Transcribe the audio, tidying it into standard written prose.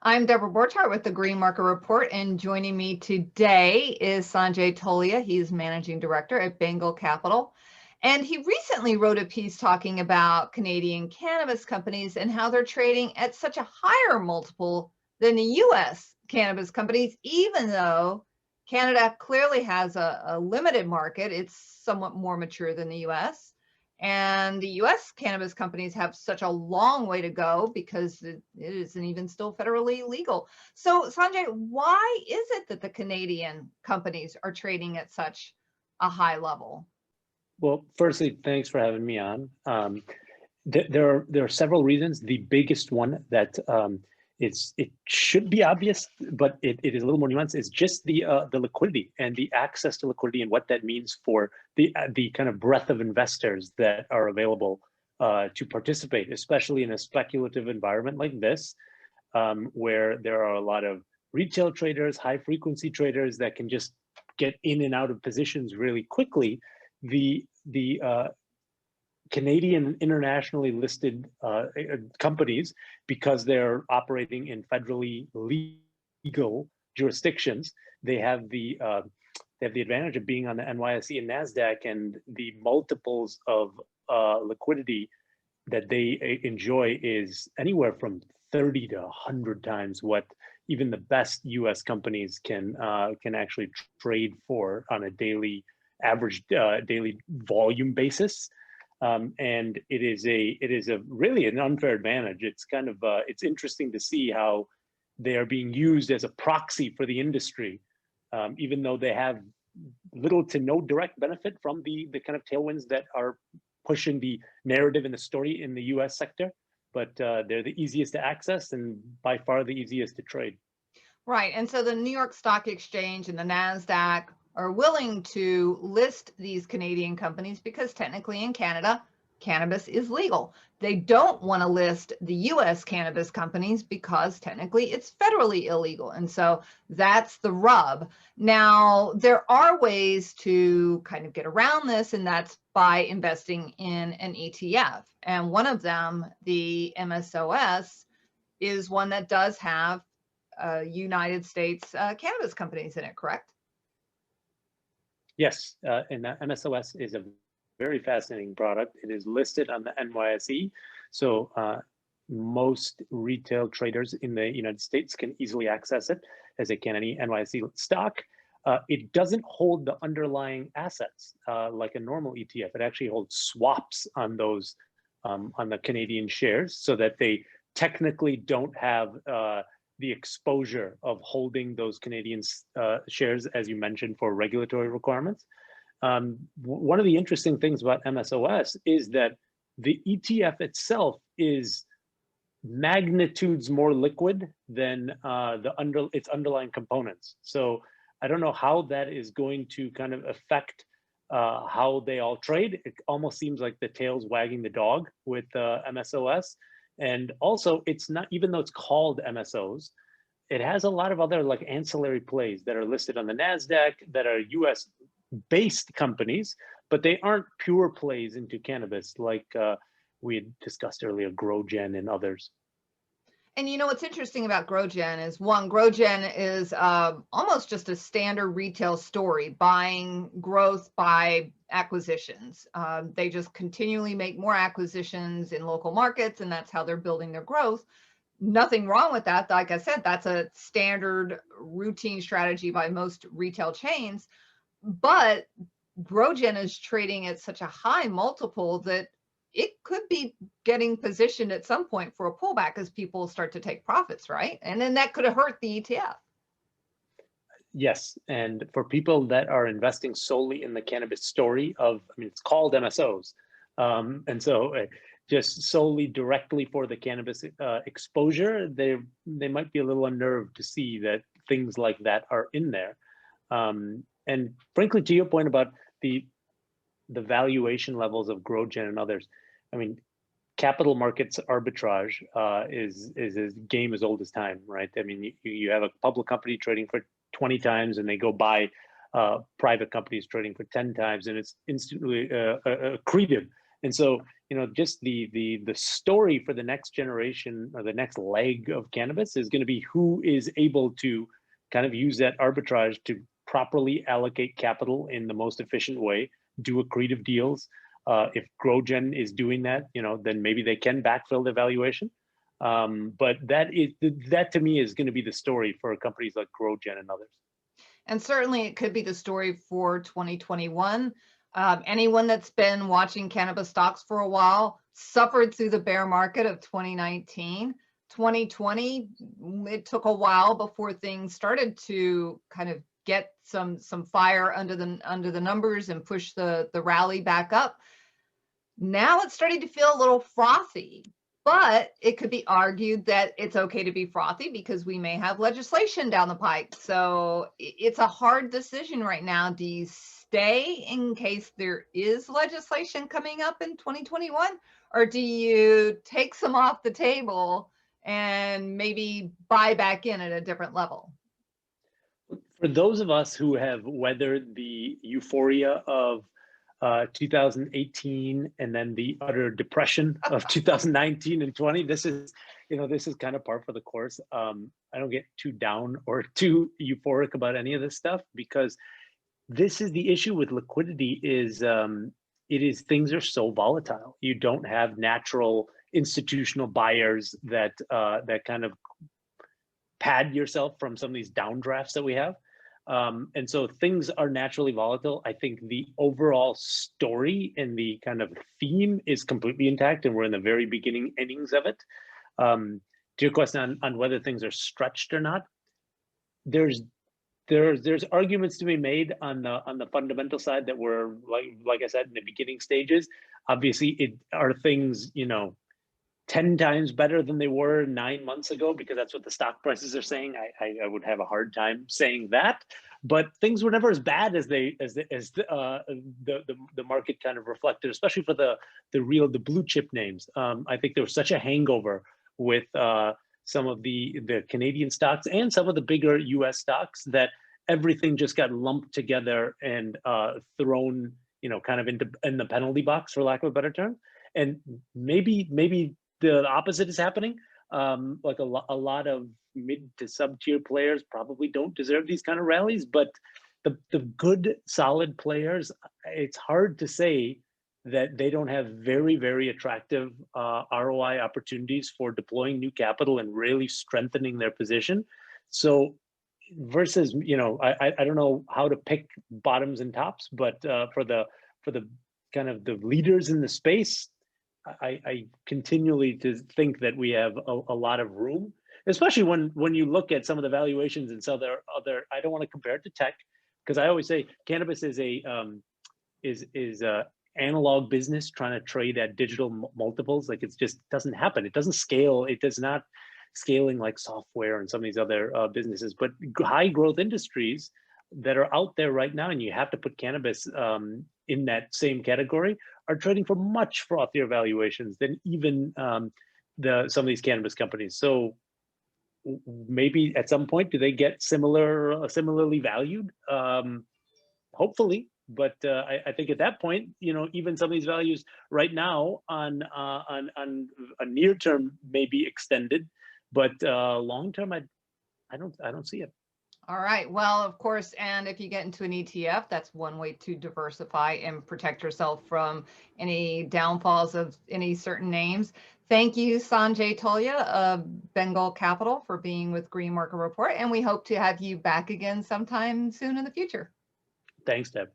I'm Deborah Borchardt with the Green Market Report, and joining me today is Sanjay Tolia. He's Managing Director at Bengal Capital. And he recently wrote a piece talking about Canadian cannabis companies and how they're trading at such a higher multiple than the US cannabis companies, even though Canada clearly has a limited market. It's somewhat more mature than the US. And the US cannabis companies have such a long way to go because it isn't even still federally legal. So, Sanjay, why is it that the Canadian companies are trading at such a high level? Well, firstly, thanks for having me on. There are several reasons. The biggest one that it should be obvious, but it is a little more nuanced. Is just the liquidity and the access to liquidity and what that means for the kind of breadth of investors that are available to participate, especially in a speculative environment like this, where there are a lot of retail traders, high frequency traders that can just get in and out of positions really quickly. The Canadian internationally listed companies, because they're operating in federally legal jurisdictions, they have the advantage of being on the NYSE and NASDAQ, and the multiples of liquidity that they enjoy is anywhere from 30 to 100 times what even the best U.S. companies can actually trade for on a daily average daily volume basis. And it is a really an unfair advantage. It's kind of it's interesting to see how they are being used as a proxy for the industry, even though they have little to no direct benefit from the kind of tailwinds that are pushing the narrative and the story in the U.S. sector. But they're the easiest to access and by far the easiest to trade. Right. And so the New York Stock Exchange and the NASDAQ are willing to list these Canadian companies because technically in Canada, cannabis is legal. They don't want to list the US cannabis companies because technically it's federally illegal. And so that's the rub. Now, there are ways to kind of get around this, and that's by investing in an ETF. And one of them, the MSOS, is one that does have United States cannabis companies in it, correct? Yes, and MSOS is a very fascinating product. It is listed on the NYSE, so most retail traders in the United States can easily access it as they can any NYSE stock. It doesn't hold the underlying assets like a normal ETF. It actually holds swaps on those on the Canadian shares, so that they technically don't have the exposure of holding those Canadian shares, as you mentioned, for regulatory requirements. One of the interesting things about MSOS is that the ETF itself is magnitudes more liquid than its underlying components. So I don't know how that is going to kind of affect how they all trade. It almost seems like the tail's wagging the dog with MSOS. And also, it's not, even though it's called MSOs, it has a lot of other like ancillary plays that are listed on the NASDAQ that are US based companies, but they aren't pure plays into cannabis like we had discussed earlier, GrowGen and others. And you know what's interesting about GrowGen is, one, GrowGen is almost just a standard retail story, buying growth by acquisitions. They just continually make more acquisitions in local markets, and that's how they're building their growth. Nothing wrong with that. Like I said, that's a standard routine strategy by most retail chains. But GrowGen is trading at such a high multiple that it could be getting positioned at some point for a pullback as people start to take profits, right? And then that could have hurt the ETF. Yes, and for people that are investing solely in the cannabis story of, I mean, it's called MSOs. And so just solely directly for the cannabis exposure, they might be a little unnerved to see that things like that are in there. And frankly, to your point about the valuation levels of GrowGen and others, I mean, capital markets arbitrage is a game as old as time, right? I mean, you have a public company trading for 20 times and they go buy private companies trading for 10 times, and it's instantly accretive And so, just the story for the next generation or the next leg of cannabis is going to be who is able to kind of use that arbitrage to properly allocate capital in the most efficient way, do accretive deals. If GrowGen is doing that, then maybe they can backfill the valuation. But that to me is going to be the story for companies like GrowGen and others. And certainly it could be the story for 2021. Anyone that's been watching cannabis stocks for a while suffered through the bear market of 2019. 2020, it took a while before things started to kind of get some fire under the numbers and push the rally back up. Now it's starting to feel a little frothy, but it could be argued that it's okay to be frothy because we may have legislation down the pike. So it's a hard decision right now. Do you stay in case there is legislation coming up in 2021, or do you take some off the table and maybe buy back in at a different level? For those of us who have weathered the euphoria of 2018 and then the utter depression of 2019 and 20, this is kind of par for the course. I don't get too down or too euphoric about any of this stuff, because this is the issue with liquidity is things are so volatile. You don't have natural institutional buyers that kind of pad yourself from some of these downdrafts that we have. And so things are naturally volatile. I think the overall story and the kind of theme is completely intact, and we're in the very beginning innings of it. To your question on whether things are stretched or not, there's arguments to be made on the fundamental side that we're like I said in the beginning stages. Obviously, it are things 10 times better than they were 9 months ago, because that's what the stock prices are saying. I would have a hard time saying that, but things were never as bad as the market kind of reflected, especially for the blue chip names. I think there was such a hangover with some of the Canadian stocks and some of the bigger US stocks that everything just got lumped together and thrown kind of in the penalty box, for lack of a better term. And maybe the opposite is happening. Like a lot of mid to sub tier players probably don't deserve these kind of rallies, but the good solid players, it's hard to say that they don't have very, very attractive ROI opportunities for deploying new capital and really strengthening their position. So versus, I don't know how to pick bottoms and tops, but for the kind of the leaders in the space, I continually to think that we have a lot of room, especially when you look at some of the valuations and some other. I don't want to compare it to tech, because I always say cannabis is a analog business trying to trade at digital multiples. Like, it just doesn't happen. It doesn't scale. It does not scaling like software and some of these other businesses. But high growth industries that are out there right now, and you have to put cannabis in that same category, are trading for much frothier valuations than even some of these cannabis companies. So maybe at some point, do they get similarly valued? Hopefully, but I think at that point, even some of these values right now on a near term may be extended, but long term, I don't see it. All right. Well, of course, and if you get into an ETF, that's one way to diversify and protect yourself from any downfalls of any certain names. Thank you, Sanjay Tolia of Bengal Capital, for being with Green Market Report, and we hope to have you back again sometime soon in the future. Thanks, Deb.